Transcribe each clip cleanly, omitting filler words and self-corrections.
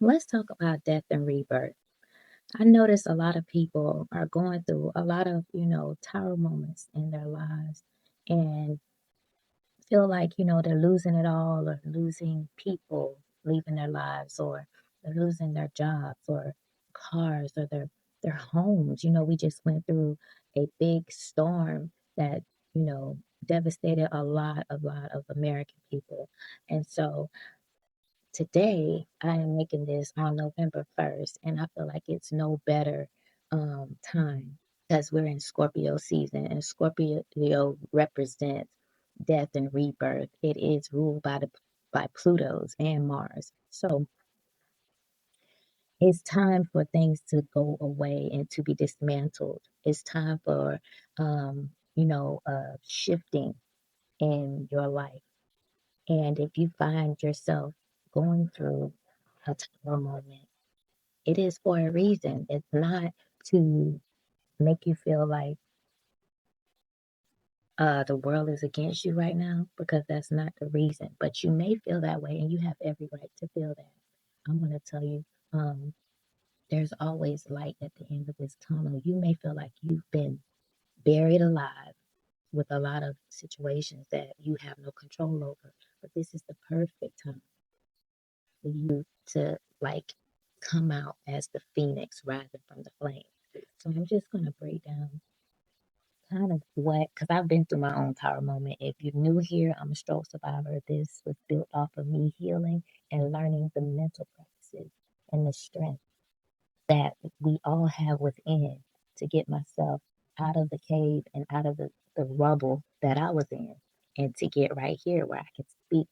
Let's talk about death and rebirth. I notice a lot of people are going through a lot of, tower moments in their lives and feel like, they're losing it all or losing people leaving their lives or they're losing their jobs or cars or their homes. We just went through a big storm that, devastated a lot of American people. And so today I am making this on November 1st, and I feel like it's no better time because we're in Scorpio season, and Scorpio represents death and rebirth. It is ruled by Pluto's and Mars. So it's time for things to go away and to be dismantled. It's time for shifting in your life. And if you find yourself going through a tower moment, it is for a reason. It's not to make you feel like the world is against you right now, because that's not the reason. But you may feel that way, and you have every right to feel that. I'm going to tell you, um, there's always light at the end of this tunnel. You may feel like you've been buried alive with a lot of situations that you have no control over, but this is the perfect time for you to come out as the phoenix rising from the flame. So I'm just going to break down kind of what, because I've been through my own tower moment. If you're new here, I'm a stroke survivor. This was built off of me healing and learning the mental practices and the strength that we all have within to get myself out of the cave and out of the rubble that I was in, and to get right here where I can speak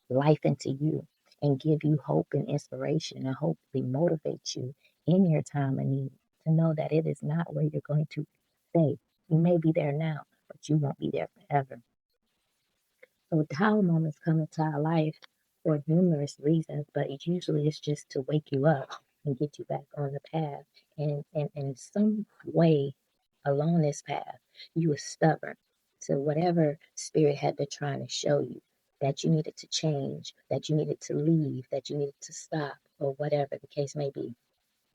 life into you and give you hope and inspiration and hopefully motivate you in your time of need to know that it is not where you're going to stay. You may be there now, but you won't be there forever. So tower moments come into our life for numerous reasons, but usually it's just to wake you up and get you back on the path. And in some way along this path, you were stubborn to whatever spirit had been trying to show you that you needed to change, that you needed to leave, that you needed to stop, or whatever the case may be.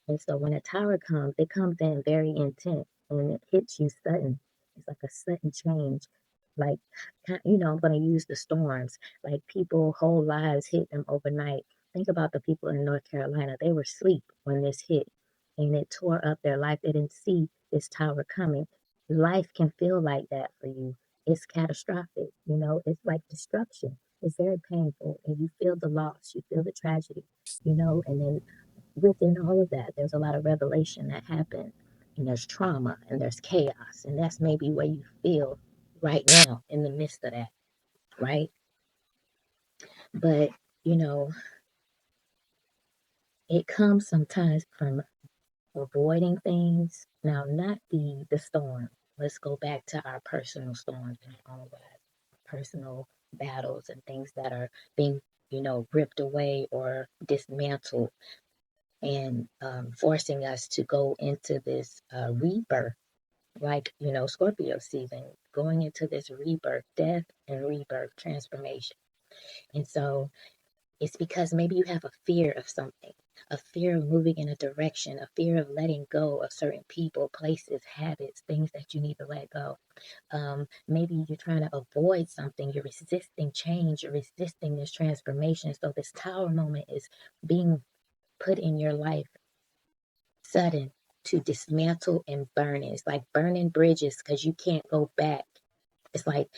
And so when a tower comes, it comes in very intense and it hits you sudden. It's like a sudden change. Like, I'm going to use the storms. Like, people whole lives hit them overnight. Think about the people in North Carolina. They were asleep when this hit and it tore up their life. They didn't see this tower coming. Life can feel like that for you. It's catastrophic. It's like destruction. It's very painful, and you feel the loss, you feel the tragedy, and then within all of that, there's a lot of revelation that happens, and there's trauma, and there's chaos, and that's maybe where you feel right now in the midst of that, right? But you know, it comes sometimes from avoiding things. Now, not the storm. Let's go back to our personal storms in our own lives, personal battles, and things that are being, ripped away or dismantled, and forcing us to go into this rebirth, like, Scorpio season, going into this rebirth, death and rebirth transformation. And so it's because maybe you have a fear of something, a fear of moving in a direction, a fear of letting go of certain people, places, habits, things that you need to let go. Maybe you're trying to avoid something, you're resisting change, you're resisting this transformation. So this tower moment is being put in your life sudden to dismantle and burn it. It's like burning bridges because you can't go back. It's like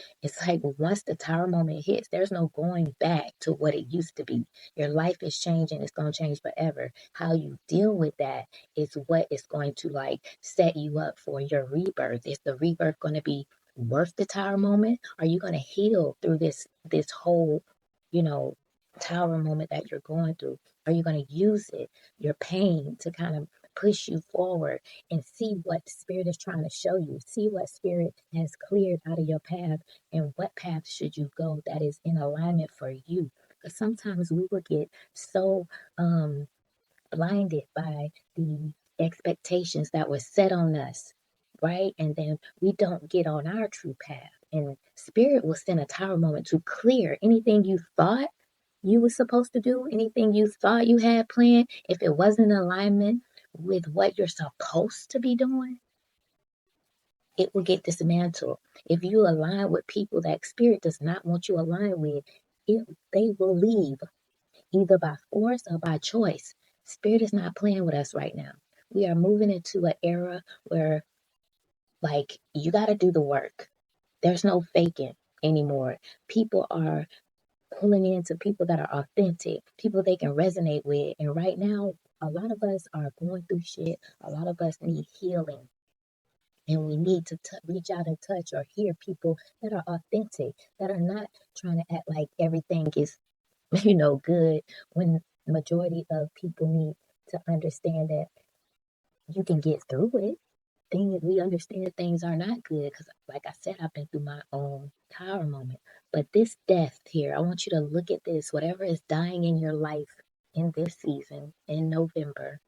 once the tower moment hits, there's no going back to what it used to be. Your life is changing, it's gonna change forever. How you deal with that is what is going to set you up for your rebirth. Is the rebirth gonna be worth the tower moment? Are you gonna heal through this whole, you know, tower moment that you're going through? Are you gonna use it, your pain, to kind of push you forward and see what spirit is trying to show you, see what spirit has cleared out of your path, and what path should you go that is in alignment for you? Because sometimes we will get so blinded by the expectations that were set on us, right? And then we don't get on our true path, and spirit will send a tower moment to clear anything you thought you were supposed to do, anything you thought you had planned, if it wasn't in alignment with what you're supposed to be doing, it will get dismantled. If you align with people that spirit does not want you aligned with, they will leave either by force or by choice. Spirit is not playing with us right now. We are moving into an era where, like, you got to do the work. There's no faking anymore. People are pulling into people that are authentic, people they can resonate with. And right now, a lot of us are going through shit. A lot of us need healing. And we need to reach out and touch or hear people that are authentic, that are not trying to act like everything is, good, when the majority of people need to understand that you can get through it. We understand things are not good because, like I said, I've been through my own tower moment. But this death here, I want you to look at this. Whatever is dying in your life in this season, in November,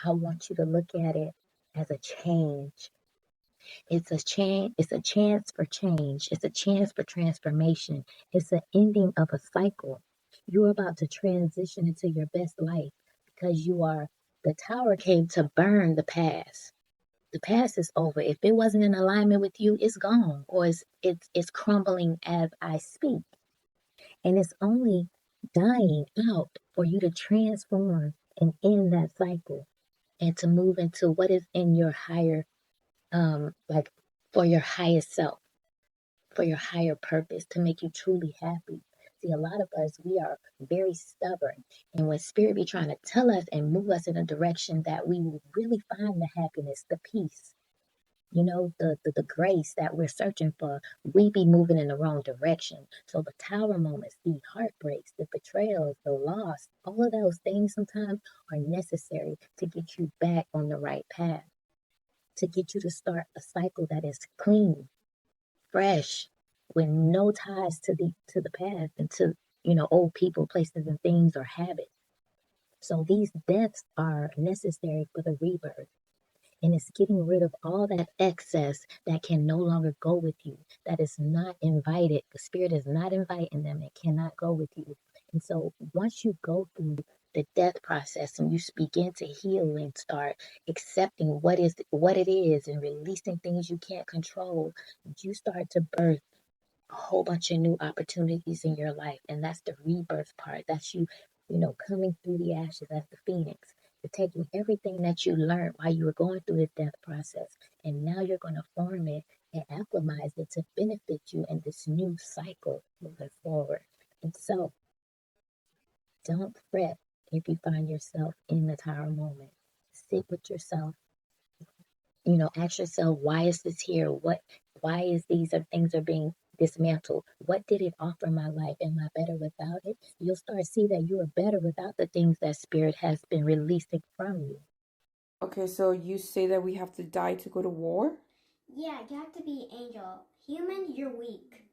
I want you to look at it as a change. It's a chance. It's a chance for change. It's a chance for transformation. It's the ending of a cycle. You're about to transition into your best life because the tower came to burn the past. The past is over. If it wasn't in alignment with you, it's gone, or it's crumbling as I speak. And it's only dying out for you to transform and end that cycle and to move into what is in your higher, like, for your highest self, for your higher purpose, to make you truly happy. See, a lot of us, we are very stubborn. And when spirit be trying to tell us and move us in a direction that we will really find the happiness, the peace, the grace that we're searching for, we be moving in the wrong direction. So the tower moments, the heartbreaks, the betrayals, the loss, all of those things sometimes are necessary to get you back on the right path, to get you to start a cycle that is clean, fresh, with no ties to the past and to old people, places, and things or habits. So these deaths are necessary for the rebirth. And it's getting rid of all that excess that can no longer go with you, that is not invited. The spirit is not inviting them. It cannot go with you. And so once you go through the death process and you begin to heal and start accepting what it is and releasing things you can't control, you start to birth a whole bunch of new opportunities in your life. And that's the rebirth part. That's coming through the ashes as the phoenix. You're taking everything that you learned while you were going through the death process, and now you're going to form it and acclimatize it to benefit you in this new cycle moving forward. And so, don't fret if you find yourself in the tower moment. Sit with yourself. Ask yourself, why is this here? Why is these things are being dismantled? What did it offer my life? Am I better without it? You'll start to see that you are better without the things that spirit has been releasing from you. Okay, so you say that we have to die to go to war? Yeah, you have to be angel. Human, you're weak.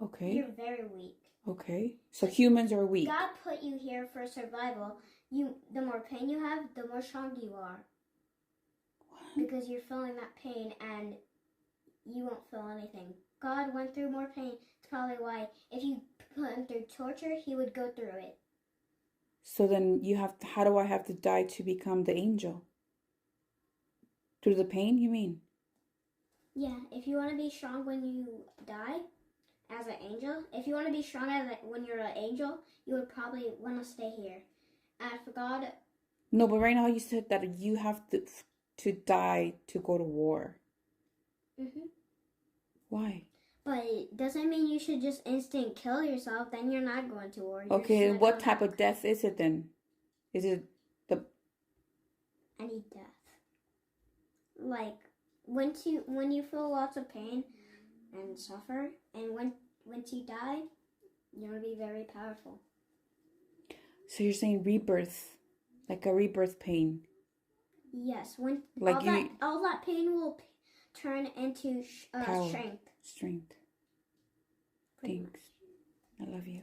Okay. You're very weak. Okay. So humans are weak. God put you here for survival. The more pain you have, the more strong you are. What? Because you're feeling that pain and you won't feel anything. God went through more pain. It's probably why if you put him through torture, he would go through it. So then how do I have to die to become the angel? Through the pain, you mean? Yeah, if you want to be strong when you die as an angel, if you want to be strong when you're an angel, you would probably want to stay here. And for God... No, but right now you said that you have to die to go to war. Mm-hmm. Why? But it doesn't mean you should just instant kill yourself. Then you're not going to war. Okay, what type of death is it then? Is it any death? Like once you feel lots of pain and suffer, and once you die, you're gonna be very powerful. So you're saying rebirth, like a rebirth pain? Yes. When like all that pain will turn into power, strength. Thanks. I love you.